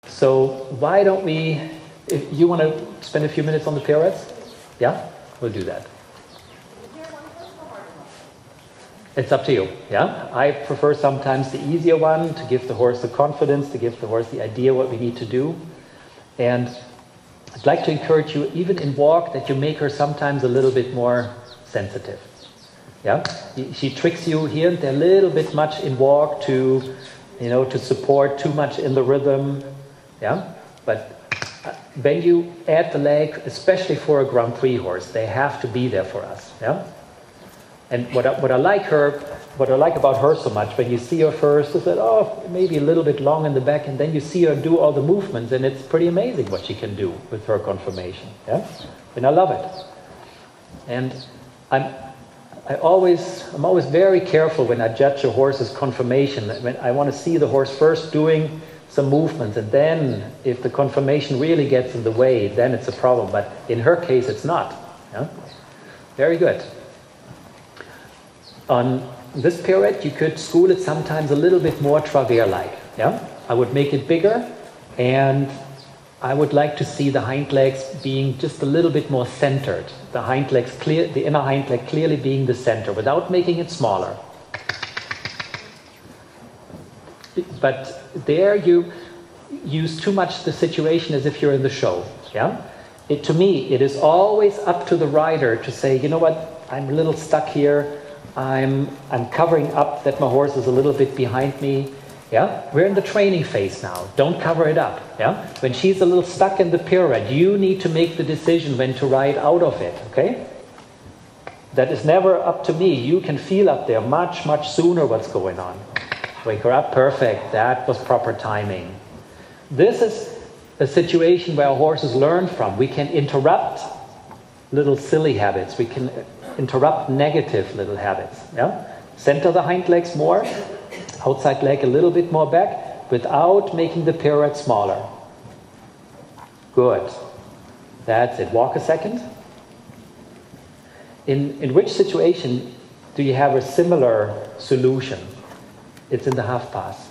So why don't we, if you want to spend a few minutes on the pirouettes? Yeah, we'll do that. It's up to you, yeah? I prefer sometimes the easier one to give the horse the confidence, to give the horse the idea what we need to do. And I'd like to encourage you, even in walk, that you make her sometimes a little bit more sensitive. Yeah? She tricks you here and there a little bit much in walk to, you know, to support too much in the rhythm. Yeah? But when you add the leg, especially for a Grand Prix horse, they have to be there for us. Yeah? And what I like about her so much, when you see her first, is that, oh, maybe a little bit long in the back, and then you see her do all the movements, and it's pretty amazing what she can do with her conformation. Yeah? And I love it. And I'm always very careful when I judge a horse's conformation. When I want to see the horse first doing some movements, and then if the conformation really gets in the way, then it's a problem. But in her case, it's not. Yeah? Very good. On this pirouette, you could school it sometimes a little bit more travers-like. Yeah? I would make it bigger, and I would like to see the hind legs being just a little bit more centered. The hind legs clear, the inner hind leg clearly being the center, without making it smaller. But there you use too much the situation as if you're in the show. Yeah? To me, it is always up to the rider to say, you know what, I'm a little stuck here. I'm covering up that my horse is a little bit behind me. Yeah? We're in the training phase now. Don't cover it up. Yeah? When she's a little stuck in the pirouette, you need to make the decision when to ride out of it. Okay? That is never up to me. You can feel up there much, much sooner what's going on. Wake her up. Perfect. That was proper timing. This is a situation where our horses learn from. We can interrupt little silly habits. We can interrupt negative little habits. Yeah? Center the hind legs more, outside leg a little bit more back, without making the pirouette smaller. Good. That's it. Walk a second. In which situation do you have a similar solution? It's in the half pass.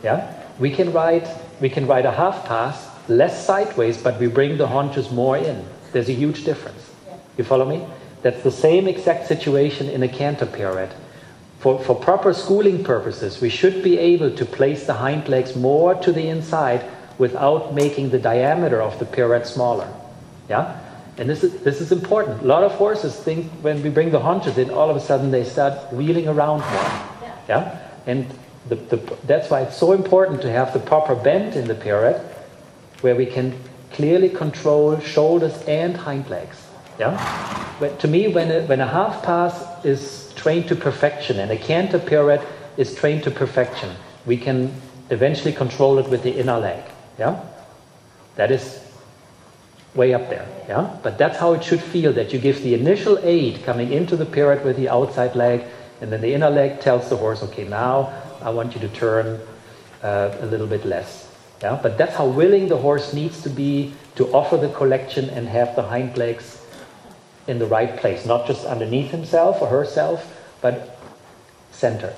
Yeah? We can ride a half pass less sideways, but we bring the haunches more in. There's a huge difference. You follow me? That's the same exact situation in a canter pirouette. For proper schooling purposes, we should be able to place the hind legs more to the inside without making the diameter of the pirouette smaller. Yeah? And this is important. A lot of horses think when we bring the haunches in, all of a sudden they start wheeling around more. Yeah? And that's why it's so important to have the proper bend in the pirouette, where we can clearly control shoulders and hind legs. Yeah? But to me, when a half pass is trained to perfection and a canter pirouette is trained to perfection, we can eventually control it with the inner leg. Yeah? That is way up there. Yeah? But that's how it should feel, that you give the initial aid coming into the pirouette with the outside leg, and then the inner leg tells the horse, okay, now I want you to turn a little bit less. Yeah? But that's how willing the horse needs to be to offer the collection and have the hind legs in the right place, not just underneath himself or herself, but centered.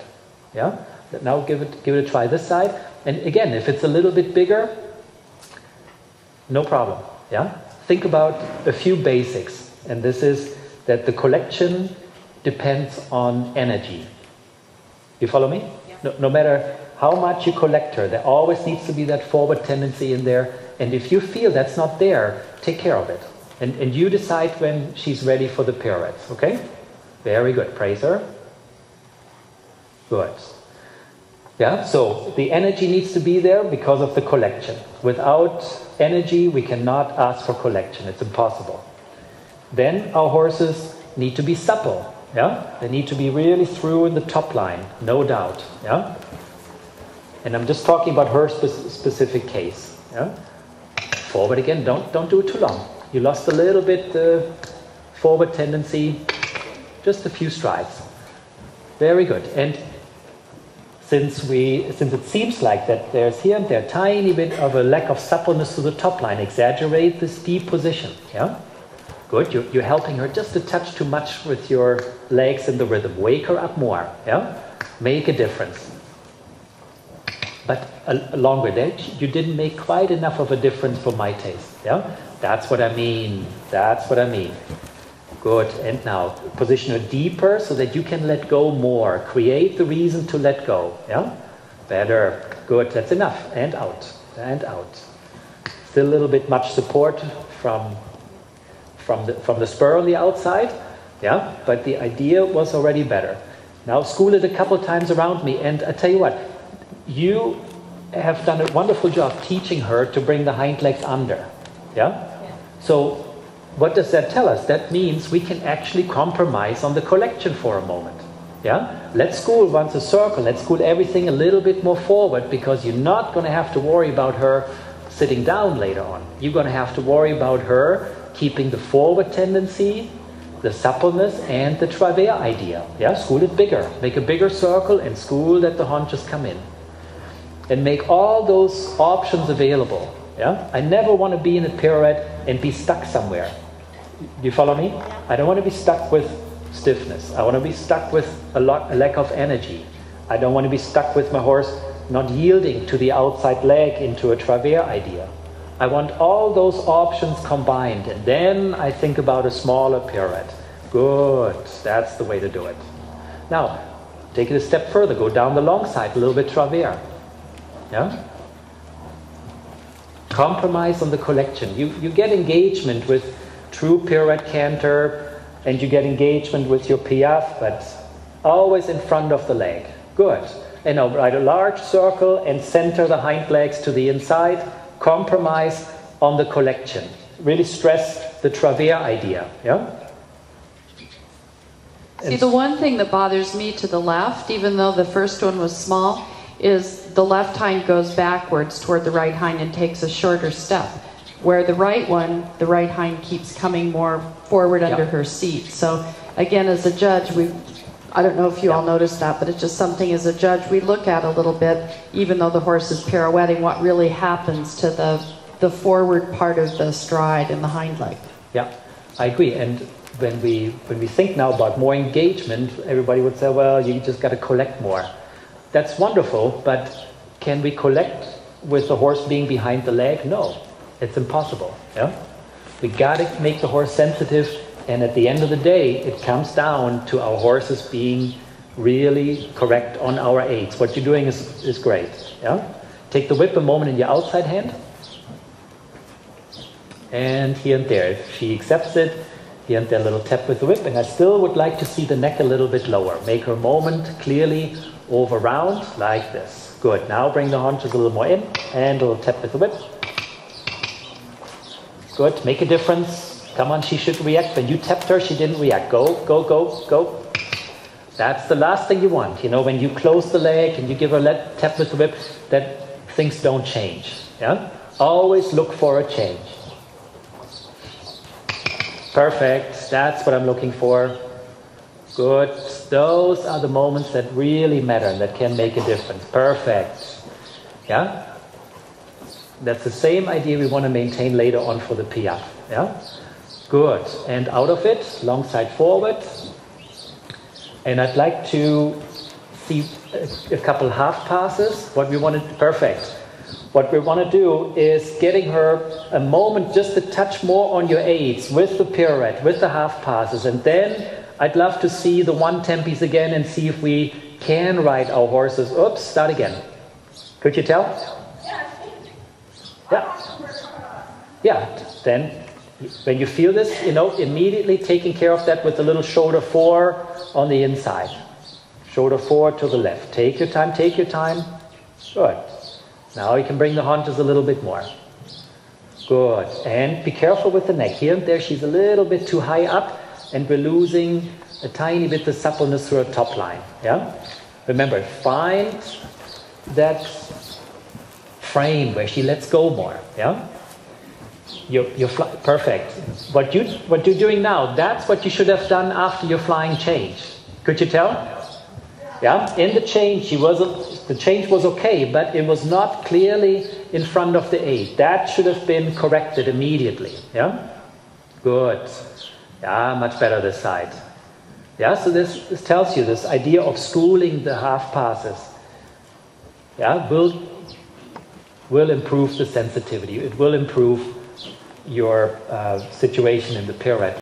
Yeah? Now give it a try this side. And again, if it's a little bit bigger, no problem. Yeah? Think about a few basics. And this is that the collection depends on energy. You follow me? Yeah. No matter how much you collect her, there always needs to be that forward tendency in there. And if you feel that's not there, take care of it. And you decide when she's ready for the pirouettes, okay? Very good. Praise her. Good. Yeah, so the energy needs to be there because of the collection. Without energy, we cannot ask for collection. It's impossible. Then our horses need to be supple. Yeah? They need to be really through in the top line, no doubt. Yeah? And I'm just talking about her specific case. Yeah? Forward again. Don't do it too long. You lost a little bit forward tendency, just a few strides. Very good. And since it seems like that there's here and there a tiny bit of a lack of suppleness to the top line, exaggerate this deep position. Yeah? Good. You're helping her just a touch too much with your legs in the rhythm. Wake her up more. Yeah? Make a difference. But a longer day. You didn't make quite enough of a difference for my taste. Yeah, that's what I mean. That's what I mean. Good. And now position her deeper so that you can let go more. Create the reason to let go. Yeah, better. Good. That's enough. And out. And out. Still a little bit much support from the spur on the outside. Yeah, but the idea was already better. Now school it a couple times around me, and I tell you what, you have done a wonderful job teaching her to bring the hind legs under. Yeah? So what does that tell us? That means we can actually compromise on the collection for a moment. Yeah? Let's school once a circle. Let's school everything a little bit more forward, because you're not going to have to worry about her sitting down later on. You're going to have to worry about her keeping the forward tendency, the suppleness, and the travers idea. Yeah? School it bigger. Make a bigger circle and school that the haunches come in. And make all those options available. Yeah? I never want to be in a pirouette and be stuck somewhere. Do you follow me? I don't want to be stuck with stiffness. I want to be stuck with a lack of energy. I don't want to be stuck with my horse not yielding to the outside leg into a travers idea. I want all those options combined, and then I think about a smaller pirouette. Good. That's the way to do it. Now, take it a step further. Go down the long side, a little bit travers. Yeah? Compromise on the collection. You get engagement with true pirouette canter, and you get engagement with your piaffe, but always in front of the leg. Good. And now write a large circle and center the hind legs to the inside. Compromise on the collection. Really stress the travers idea. Yeah? See, the one thing that bothers me to the left, even though the first one was small, is the left hind goes backwards toward the right hind and takes a shorter step. Where the right one, the right hind keeps coming more forward under her seat. So again, as a judge, I don't know if you all noticed that, but it's just something as a judge we look at a little bit, even though the horse is pirouetting, what really happens to the forward part of the stride and the hind leg. Yeah, I agree. And when we think now about more engagement, everybody would say, well, you just got to collect more. That's wonderful, but can we collect with the horse being behind the leg? No, it's impossible. Yeah? We got to make the horse sensitive, and at the end of the day, it comes down to our horses being really correct on our aids. What you're doing is great. Yeah? Take the whip a moment in your outside hand, and here and there. If she accepts it, here and there, a little tap with the whip, and I still would like to see the neck a little bit lower. Make her moment clearly over round like this. Good. Now bring the haunches a little more in, and a little tap with the whip. Good. Make a difference. Come on, she should react. When you tapped her, she didn't react. Go, go, go, go. That's the last thing you want. You know, when you close the leg and you give her a tap with the whip, that things don't change. Yeah? Always look for a change. Perfect. That's what I'm looking for. Good. Those are the moments that really matter and that can make a difference. Perfect. Yeah? That's the same idea we want to maintain later on for the piaffe. Yeah? Good. And out of it, long side forward. And I'd like to see a couple half passes. Perfect. What we want to do is getting her a moment just a touch more on your aids with the pirouette, with the half passes. And then I'd love to see the one tempies again and see if we can ride our horses. Oops, start again. Could you tell? Yeah. Yeah. Then when you feel this, you know, immediately taking care of that with a little shoulder 4 on the inside. Shoulder 4 to the left. Take your time, take your time. Good. Now you can bring the haunches a little bit more. Good. And be careful with the neck. Here and there she's a little bit too high up, and we're losing a tiny bit of suppleness through her top line. Yeah? Remember, find that frame where she lets go more. Yeah? Perfect. What you're doing now, that's what you should have done after your flying change. Could you tell? Yeah? In the change, the change was okay, but it was not clearly in front of the aid. That should have been corrected immediately. Yeah? Good. Yeah, much better this side. Yeah, so this tells you this idea of schooling the half passes. Yeah, will will improve the sensitivity. It will improve your situation in the pirouette.